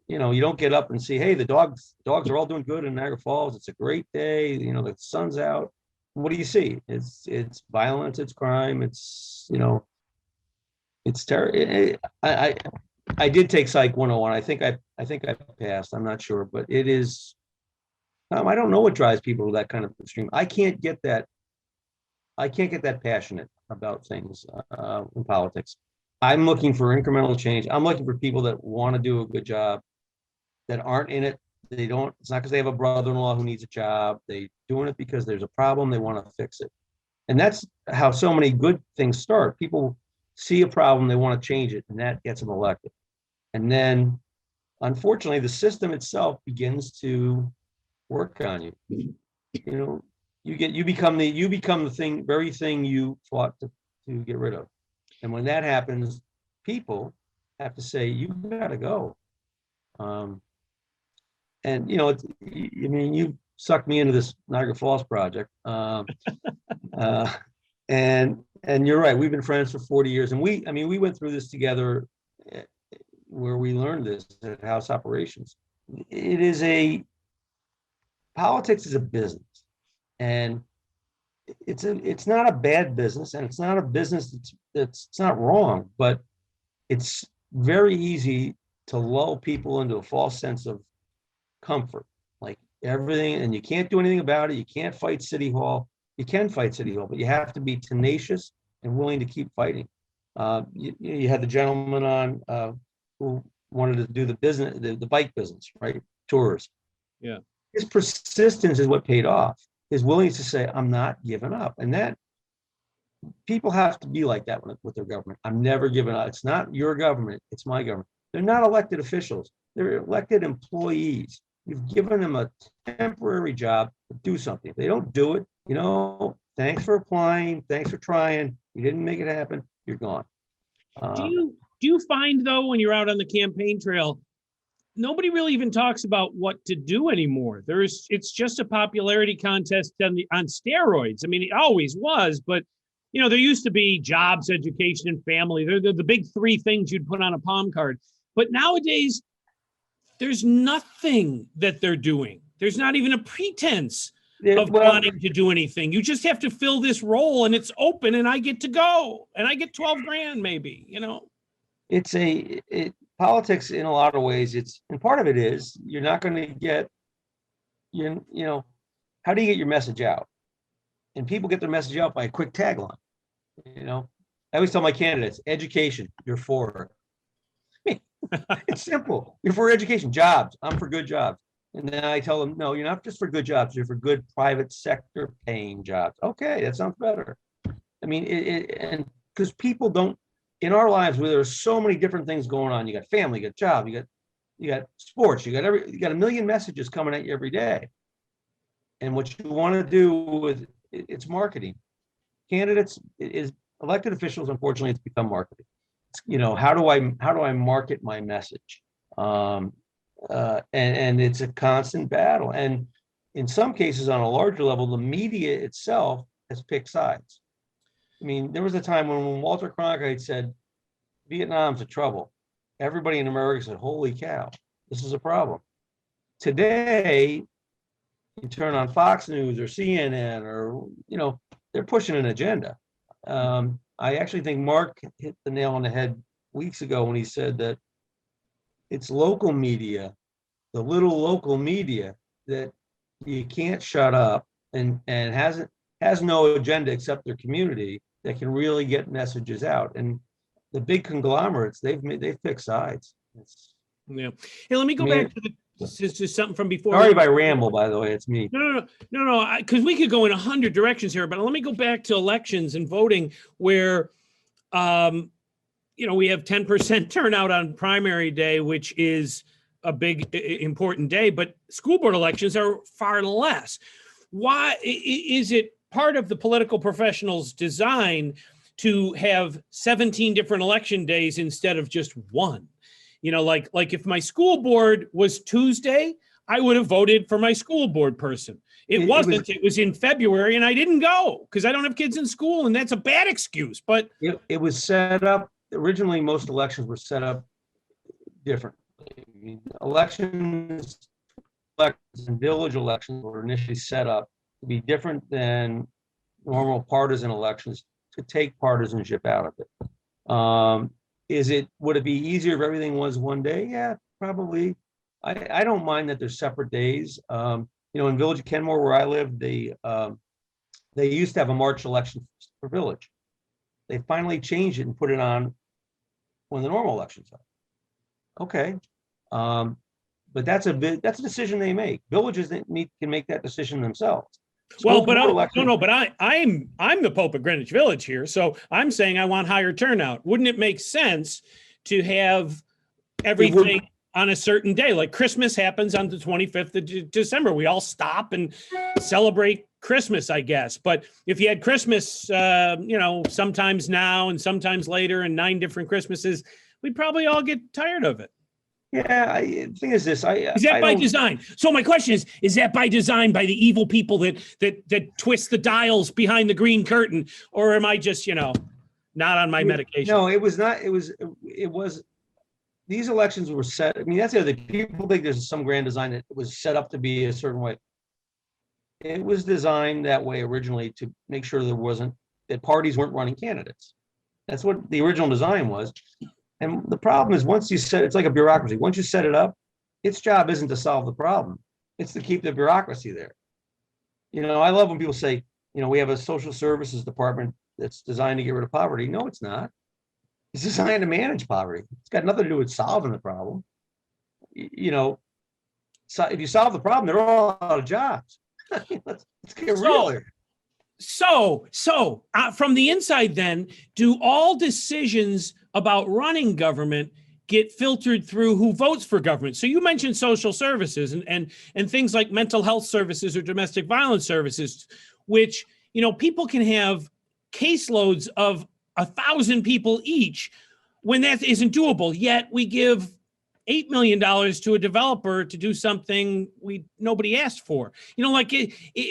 you don't get up and see, hey, the dogs are all doing good in Niagara Falls. It's a great day. The sun's out. What do you see? It's violence. It's crime. It's terrible. I did take Psych 101. I think I passed. I'm not sure, but it is. I don't know what drives people to that kind of extreme. I can't get that passionate about things in politics. I'm looking for incremental change. I'm looking for people that want to do a good job, that aren't in it. It's not because they have a brother-in-law who needs a job. They're doing it because there's a problem. They want to fix it. And that's how so many good things start. People see a problem, they want to change it, and that gets them elected. And then, unfortunately, the system itself begins to work on you. You become the very thing you fought to get rid of. And when that happens, people have to say, you got to go. And you sucked me into this Niagara Falls project. And you're right. We've been friends for 40 years, and we went through this together, where we learned this at House Operations. Politics is a business, and it's not a bad business, and it's not a business that's not wrong, but it's very easy to lull people into a false sense of comfort, like everything, and you can't do anything about it. You can't fight City Hall. You can fight City Hall, but you have to be tenacious and willing to keep fighting. You had the gentleman on who wanted to do the bike business, right? Tours. Yeah. His persistence is what paid off. His willingness to say, I'm not giving up. And that people have to be like that with their government. I'm never giving up. It's not your government. It's my government. They're not elected officials. They're elected employees. You've given them a temporary job to do something. If they don't do it, thanks for applying. Thanks for trying. You didn't make it happen. You're gone. Do you find, though, when you're out on the campaign trail, nobody really even talks about what to do anymore? It's just a popularity contest on steroids. I mean, it always was, but there used to be jobs, education, and family. They're the big three things you'd put on a palm card. But nowadays, there's nothing that they're doing. There's not even a pretense of wanting to do anything. You just have to fill this role, and it's open, and I get to go, and I get 12 grand, maybe. It's politics in a lot of ways. And part of it is you're not going to get, how do you get your message out? And people get their message out by a quick tagline. I always tell my candidates, education, you're for it. It's simple. You're for education. Jobs, I'm for good jobs. And then I tell them, no, you're not just for good jobs. You're for good private sector paying jobs. Okay, that sounds better. I mean, and because people don't, in our lives where there's so many different things going on, you got family, you got job, you got sports, you got a million messages coming at you every day. And what you want to do with it's marketing. Candidates is elected officials, unfortunately, it's become marketing. How do I market my message? And it's a constant battle. And in some cases, on a larger level, the media itself has picked sides. I mean, there was a time when Walter Cronkite said, Vietnam's a trouble. Everybody in America said, holy cow, this is a problem. Today, you turn on Fox News or CNN or, they're pushing an agenda. I actually think Mark hit the nail on the head weeks ago when he said that it's local media, the little local media that you can't shut up and has no agenda except their community that can really get messages out. And the big conglomerates, they've picked sides. Yeah. Hey, let me go back to something from before. Sorry if I ramble, by the way, it's me. No, because we could go in 100 directions here, but let me go back to elections and voting, where We have 10% turnout on primary day, which is a big important day, but school board elections are far less. Why is it part of the political professionals' design to have 17 different election days instead of just one? Like if my school board was Tuesday, I would have voted for my school board person. It was in February and I didn't go because I don't have kids in school, and that's a bad excuse, but it was set up, originally most elections were set up differently. I mean, elections and village elections were initially set up to be different than normal partisan elections, to take partisanship out of it. Would it be easier if everything was one day? Yeah, probably. I don't mind that there's separate days. In Village of Kenmore, where I live, they used to have a March election for Village. They finally changed it and put it on when the normal elections are. Okay. But that's a decision they make. Villages can make that decision themselves. I'm the Pope of Greenwich Village here, so I'm saying I want higher turnout. Wouldn't it make sense to have everything on a certain day? Like Christmas happens on the 25th of December. We all stop and celebrate Christmas, I guess. But if you had Christmas, sometimes now and sometimes later and 9 different Christmases, we'd probably all get tired of it. Yeah, the thing is this. Is that by design? So my question is that by design, by the evil people that twist the dials behind the green curtain, or am I just, not on my medication? No, it was not. It was. These elections were set. I mean, that's the other thing. People think there's some grand design that was set up to be a certain way. It was designed that way originally to make sure that parties weren't running candidates. That's what the original design was. And the problem is, once you set, it's like a bureaucracy. Once you set it up, its job isn't to solve the problem. It's to keep the bureaucracy there. I love when people say, we have a social services department that's designed to get rid of poverty. No, it's not. It's designed to manage poverty. It's got nothing to do with solving the problem. So if you solve the problem, they're all out of jobs. Let's get real here. So from the inside then, do all decisions about running government get filtered through who votes for government? So you mentioned social services and things like mental health services or domestic violence services, which, people can have caseloads of 1,000 people each when that isn't doable. Yet we give $8 million to a developer to do something nobody asked for,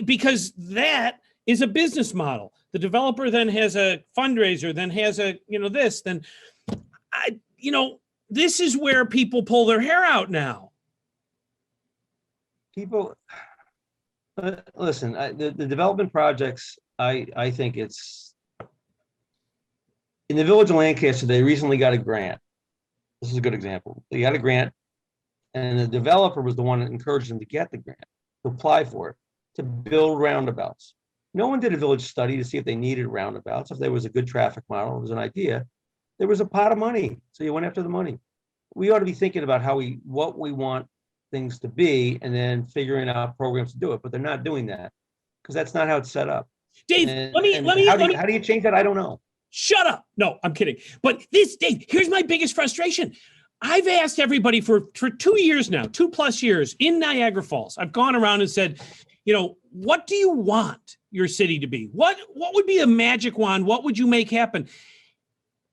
because that is a business model. The developer then has a fundraiser, then has this is where people pull their hair out now. People, listen, the development projects, I think it's, in the Village of Lancaster, they recently got a grant. This is a good example. They got a grant, and the developer was the one that encouraged them to get the grant, to apply for it, to build roundabouts. No one did a village study to see if they needed roundabouts, if there was a good traffic model, it was an idea. There was a pot of money, so you went after the money. We ought to be thinking about what we want things to be, and then figuring out programs to do it. But they're not doing that because that's not how it's set up. Dave, how do you change that? I don't know. Shut up! No, I'm kidding. But Dave, here's my biggest frustration. I've asked everybody for 2 years now, 2+ years in Niagara Falls. I've gone around and said, what do you want your city to be? What would be a magic wand? What would you make happen?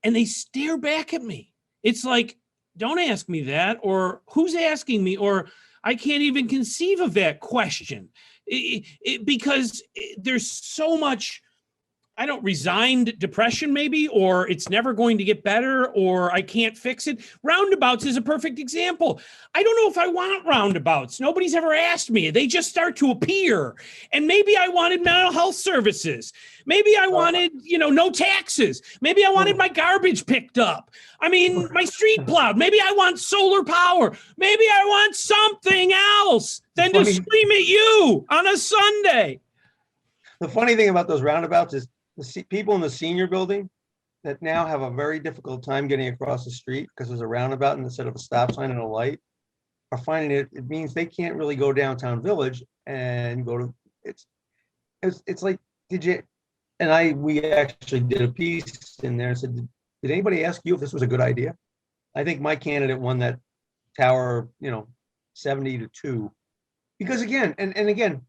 And they stare back at me. It's like, don't ask me that, or who's asking me, or I can't even conceive of that question because there's so much, resigned depression maybe, or it's never going to get better, or I can't fix it. Roundabouts is a perfect example. I don't know if I want roundabouts. Nobody's ever asked me. They just start to appear. And maybe I wanted mental health services. Maybe I wanted, no taxes. Maybe I wanted my garbage picked up. My street plowed. Maybe I want solar power. Maybe I want something else than to scream at you on a Sunday. The funny thing about those roundabouts is the people in the senior building that now have a very difficult time getting across the street because there's a roundabout instead of a stop sign and a light are finding it means they can't really go downtown Village and go to it's like, we actually did a piece in there and said, Did anybody ask you if this was a good idea? I think my candidate won that tower, 70-2. Because again, and again,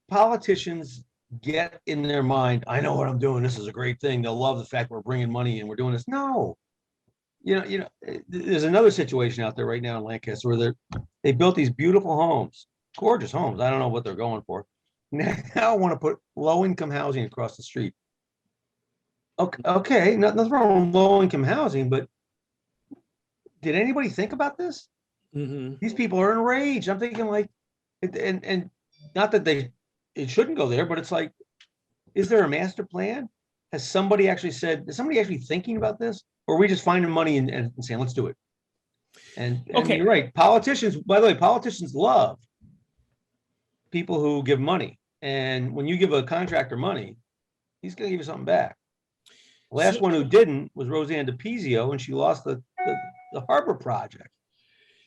politicians get in their mind, I know what I'm doing. This is a great thing. They'll love the fact we're bringing money in. We're doing this. No, there's another situation out there right now in Lancaster where they built these beautiful homes, gorgeous homes. I don't know what they're going for. Now I want to put low-income housing across the street. Okay, nothing wrong with low-income housing, but did anybody think about this? Mm-hmm. These people are enraged. I'm thinking like, and not that it shouldn't go there, but it's like, is there a master plan? Has somebody actually said, is somebody actually thinking about this? Or are we just finding money and saying, let's do it? And Okay. You're right. Politicians, by the way, politicians love people who give money. And when you give a contractor money, he's going to give you something back. The last one who didn't was Roseanne DePizio, and she lost the harbor project.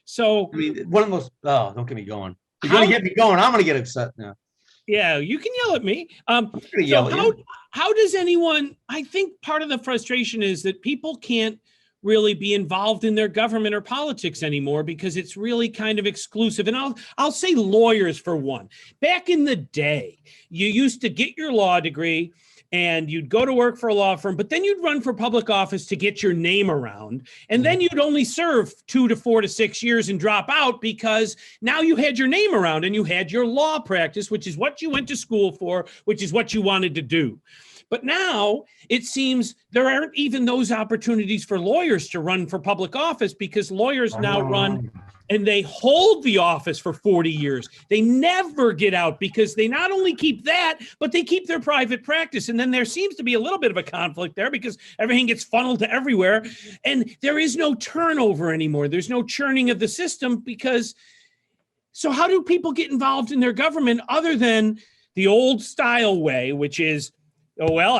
So I mean, one of the most, don't get me going. You're going to get me going. I'm going to get upset now. Yeah, you can yell at me. I'm going to yell at you. How does anyone, I think part of the frustration is that people can't really be involved in their government or politics anymore because it's really kind of exclusive. And I'll say lawyers for one. Back in the day, you used to get your law degree and you'd go to work for a law firm, but then you'd run for public office to get your name around. And then you'd only serve 2 to 4 to 6 years and drop out because now you had your name around and you had your law practice, which is what you went to school for, which is what you wanted to do. But now it seems there aren't even those opportunities for lawyers to run for public office because lawyers now run and they hold the office for 40 years. They never get out because they not only keep that, but they keep their private practice. And then there seems to be a little bit of a conflict there because everything gets funneled to everywhere. And there is no turnover anymore. There's no churning of the system because, so how do people get involved in their government other than the old style way, which is, oh, well,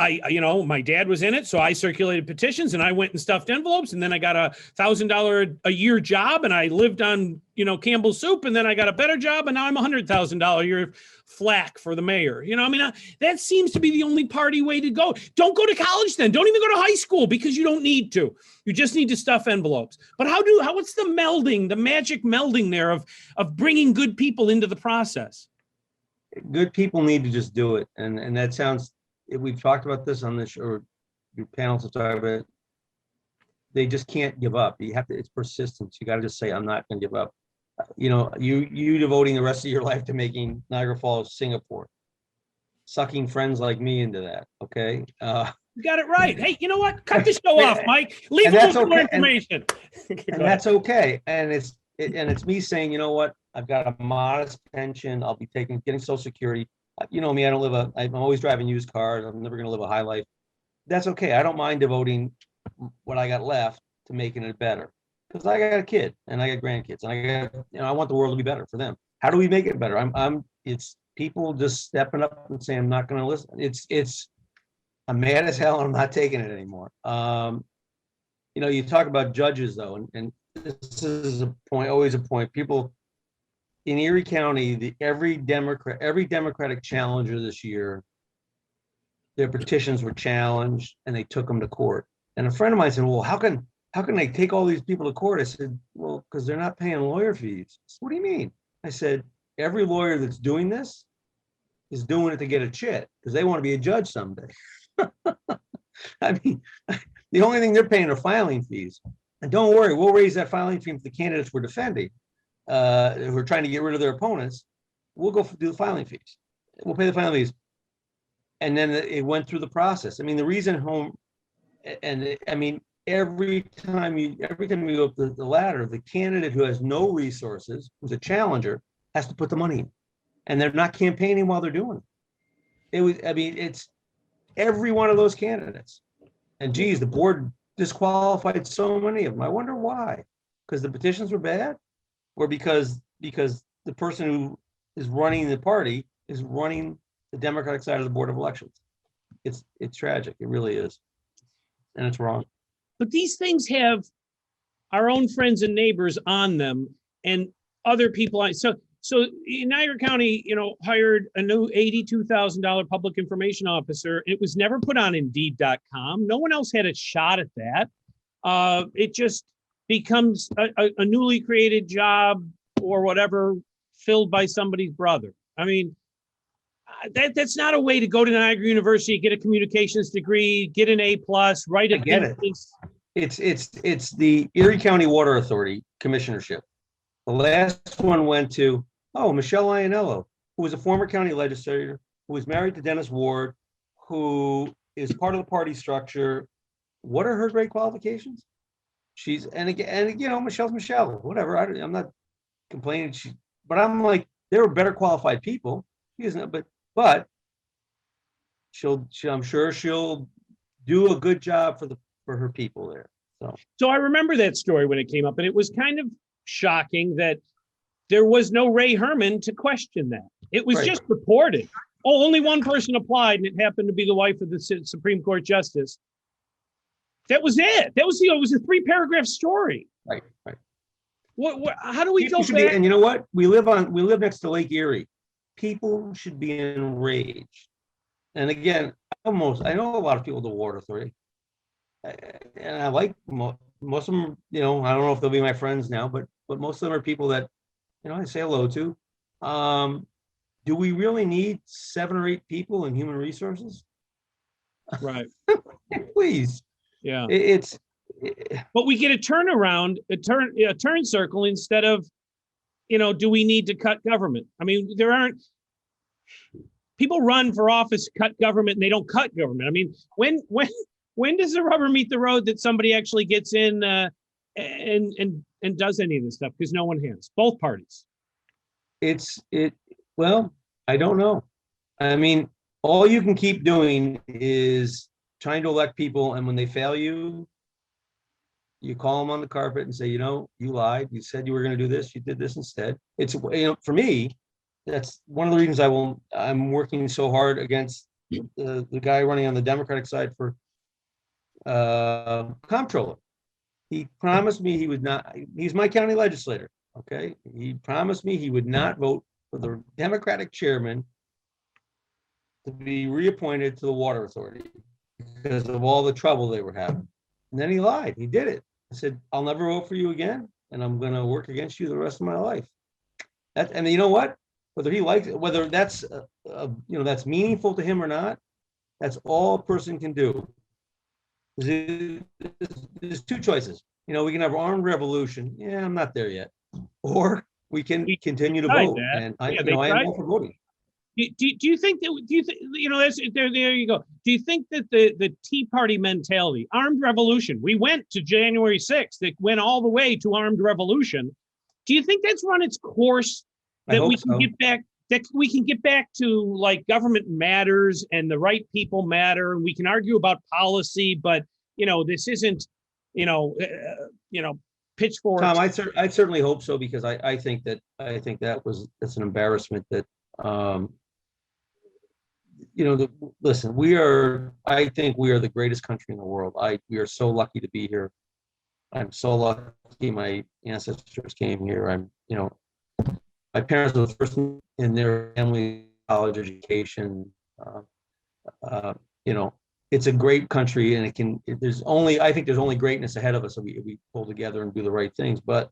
my dad was in it, so I circulated petitions and I went and stuffed envelopes and then I got a $1,000 a year job and I lived on, Campbell's soup and then I got a better job and now I'm $100,000 a year flack for the mayor. That seems to be the only party way to go. Don't go to college then. Don't even go to high school because you don't need to. You just need to stuff envelopes. But what's the melding, the magic melding there of bringing good people into the process? Good people need to just do it. And that sounds, we've talked about this on this show, or your panels have talked about it. They just can't give up. It's persistence. You got to just say, I'm not going to give up. You devoting the rest of your life to making Niagara Falls, Singapore, sucking friends like me into that. Okay. You got it right. Hey, you know what? Cut the show off, Mike. Leave a little more information. And that's okay. And it's me saying, you know what? I've got a modest pension. I'll be getting Social Security. You know me, I'm always driving used cars. I'm never going to live a high life. That's okay. I don't mind devoting what I got left to making it better because I got a kid and I got grandkids and I want the world to be better for them. How do we make it better? It's people just stepping up and saying, I'm not going to listen. I'm mad as hell and I'm not taking it anymore. You talk about judges though, and this is always a point. People, in Erie County, every Democratic challenger this year, their petitions were challenged and they took them to court. And a friend of mine said, well, how can they take all these people to court? I said, well, because they're not paying lawyer fees. Said, what do you mean? I said, every lawyer that's doing this is doing it to get a chit because they want to be a judge someday. I mean, the only thing they're paying are filing fees. And don't worry, we'll raise that filing fee for the candidates we're defending. Who are trying to get rid of their opponents, we'll go do the filing fees. We'll pay the filing fees. And then it went through the process. I mean, the reason every time you go up the ladder, the candidate who has no resources, who's a challenger, has to put the money in. And they're not campaigning while they're doing it. It's every one of those candidates. And geez, the board disqualified so many of them. I wonder why. Because the petitions were bad? Or because the person who is running the party is running the Democratic side of the Board of Elections. It's tragic. It really is. And it's wrong. But these things have our own friends and neighbors on them and other people. So So Niagara County, hired a new $82,000 public information officer. It was never put on Indeed.com. No one else had a shot at that. It just becomes a newly created job or whatever, filled by somebody's brother. I mean, that's not a way to go to Niagara University, get a communications degree, get an A+, write a thesis. It's the Erie County Water Authority commissionership. The last one went to Michelle Iannello, who was a former county legislator, who was married to Dennis Ward, who is part of the party structure. What are her great qualifications? Michelle's Michelle, whatever. I'm not complaining. But I'm like, there are better qualified people. She isn't, but I'm sure she'll do a good job for her people there. So I remember that story when it came up, and it was kind of shocking that there was no Ray Herman to question that. It was just reported. Only one person applied, and it happened to be the wife of the Supreme Court Justice. That was it. It was a 3-paragraph story. Right. What how do we People go back? And you know what? We live next to Lake Erie. People should be enraged. And again, I know a lot of people at the Water Authority, and I like most of them. I don't know if they'll be my friends now, but most of them are people that I say hello to. Do we really need 7 or 8 people in human resources? Right. Please. Yeah. But we get a turnaround, a turn circle instead of, do we need to cut government? I mean, there aren't people run for office, cut government, and they don't cut government. I mean, when does the rubber meet the road that somebody actually gets in and does any of this stuff? Because no one has, both parties. Well, I don't know. I mean, all you can keep doing is trying to elect people, and when they fail you call them on the carpet and say, you lied. You said you were going to do this. You did this instead. It's, for me, that's one of the reasons I'm working so hard against the guy running on the Democratic side for comptroller. He promised me he would not. He's my county legislator. Okay. He promised me he would not vote for the Democratic chairman to be reappointed to the Water Authority because of all the trouble they were having. And then he lied. He did it. I said, I'll never vote for you again, and I'm going to work against you the rest of my life. And you know what? Whether he likes it, whether that's that's meaningful to him or not, that's all a person can do. There's 2 choices. We can have armed revolution. Yeah, I'm not there yet. Or we can continue to vote. And I am all for voting. Do you think that's there you go. Do you think that the Tea Party mentality, armed revolution, we went to January 6th, it went all the way to armed revolution. Do you think that's run its course, that we can get back to like government matters and the right people matter, and we can argue about policy, but this isn't pitchforks? Tom, I certainly hope so, because I think that's an embarrassment that listen, I think we are the greatest country in the world. We are so lucky to be here. I'm so lucky my ancestors came here. My parents were the first in their family college education. It's a great country, and I think there's only greatness ahead of us if we pull together and do the right things. But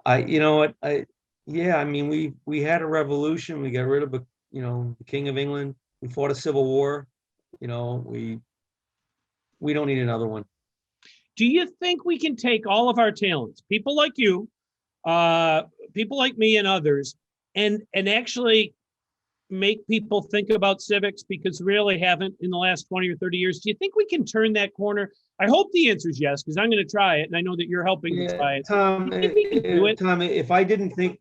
we had a revolution. We got rid of the King of England. We fought a civil war. We don't need another one. Do you think we can take all of our talents, people like you, people like me and others, and actually make people think about civics, because we really haven't in the last 20 or 30 years? Do you think we can turn that corner? I hope the answer is yes, because I'm going to try it, and I know that you're helping me try it. Tom, if I didn't think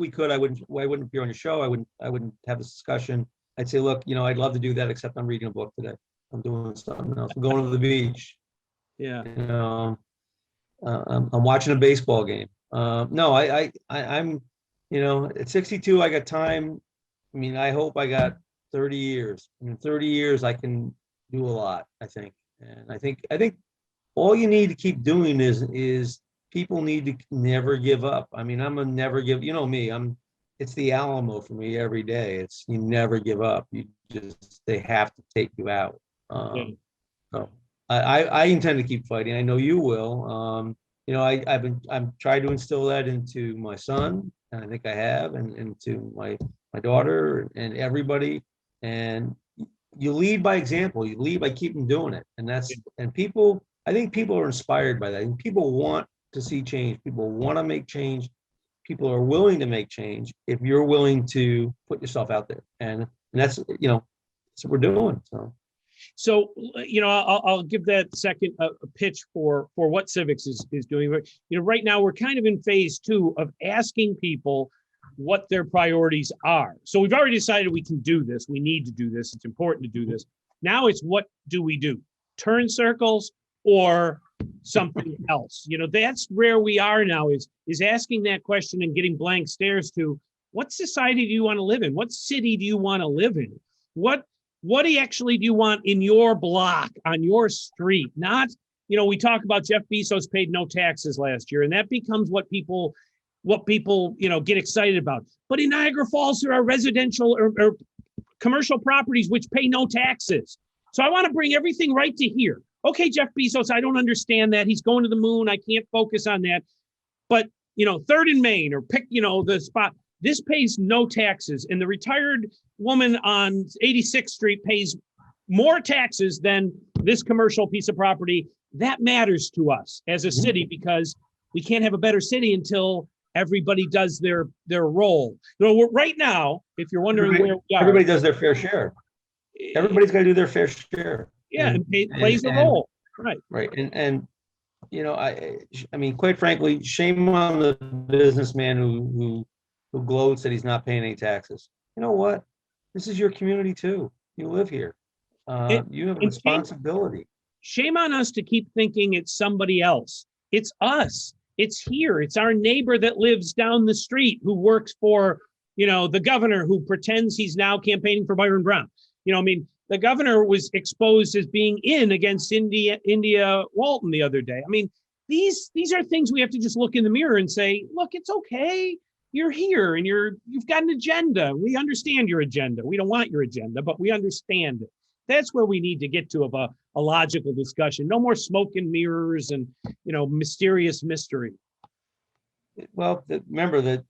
we could, I wouldn't appear on your show. I wouldn't have this discussion. I'd say, look, I'd love to do that, except I'm reading a book today. I'm doing something else. I'm going to the beach. Yeah. I'm watching a baseball game. No, I'm, at 62, I got time. I mean, I hope I got 30 years. In 30 years, I can do a lot, I think. And I think all you need to keep doing is people need to never give up. I mean, I'm a never give, me, I'm it's the Alamo for me every day. It's, you never give up. They have to take you out. Yeah. So I intend to keep fighting. I know you will. I'm trying to instill that into my son, and I think I have, and into my daughter and everybody. And you lead by example. You lead by keeping doing it. And I think people are inspired by that. And people want to see change. People want to make change. People are willing to make change if you're willing to put yourself out there. And that's what we're doing. So, I'll give that second a pitch for what Civics is doing. Right now we're kind of in phase 2 of asking people what their priorities are. So we've already decided we can do this. We need to do this. It's important to do this. Now it's, what do we do? Turn circles or something else? That's where we are now, is asking that question and getting blank stares to, what society do you want to live in? What city do you want to live in? What actually do you want in your block, on your street? Not, we talk about Jeff Bezos paid no taxes last year, and that becomes what people get excited about. But in Niagara Falls, there are residential or commercial properties which pay no taxes. So I want to bring everything right to here. Okay, Jeff Bezos, I don't understand that. He's going to the moon. I can't focus on that. But, 3rd and Main, or pick, the spot. This pays no taxes. And the retired woman on 86th Street pays more taxes than this commercial piece of property. That matters to us as a city, because we can't have a better city until everybody does their role. Right now, if you're wondering where we are, everybody does their fair share. Everybody's got to do their fair share. Yeah, and plays the role. Right. Right. And I mean, quite frankly, shame on the businessman who gloats that he's not paying any taxes. You know what? This is your community too. You live here. You have a responsibility. Shame on us to keep thinking it's somebody else. It's us. It's here. It's our neighbor that lives down the street who works for, the governor, who pretends he's now campaigning for Byron Brown. The governor was exposed as being in against India Walton the other day. These are things we have to just look in the mirror and say, look, it's okay. You're here and you've got an agenda. We understand your agenda. We don't want your agenda, but we understand it. That's where we need to get to, of a logical discussion. No more smoke and mirrors and, mysterious mystery. Well, remember that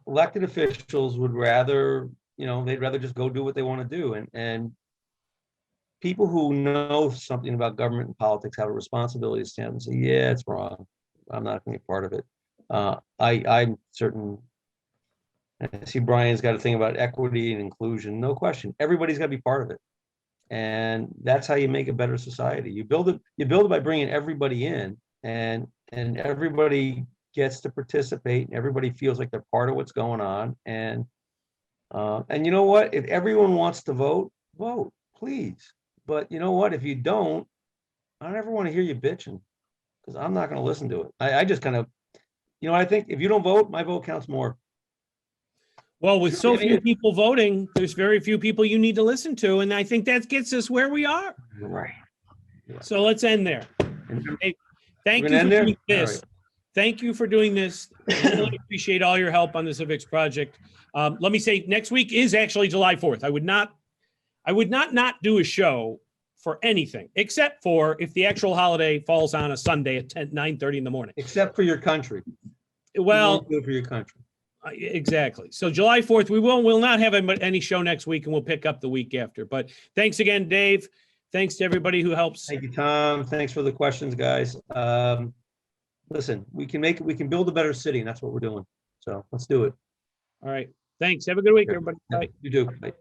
elected officials would rather, they'd rather just go do what they want to do. And people who know something about government and politics have a responsibility to stand up and say, yeah, it's wrong. I'm not going to be part of it. I'm certain. I see Brian's got a thing about equity and inclusion. No question. Everybody's got to be part of it. And that's how you make a better society. You build it by bringing everybody in, and everybody gets to participate, and everybody feels like they're part of what's going on. And you know what? If everyone wants to vote, please. But you know what? If you don't, I don't ever want to hear you bitching, because I'm not going to listen to it. I just kind of, I think if you don't vote, my vote counts more. Well, with so few people voting, there's very few people you need to listen to. And I think that gets us where we are. Right. So let's end there. Hey, thank you for doing this. Right. Thank you for doing this. I really appreciate all your help on the Civics project. Let me say, next week is actually July 4th. I would not do a show for anything, except for if the actual holiday falls on a Sunday at 9:30 in the morning. Except for your country. Well, do it for your country. Exactly. So July 4th, we'll not have any show next week, and we'll pick up the week after. But thanks again, Dave. Thanks to everybody who helps. Thank you, Tom. Thanks for the questions, guys. Listen, we can build a better city, and that's what we're doing. So let's do it. All right. Thanks. Have a good week, everybody. Bye. You do. Bye.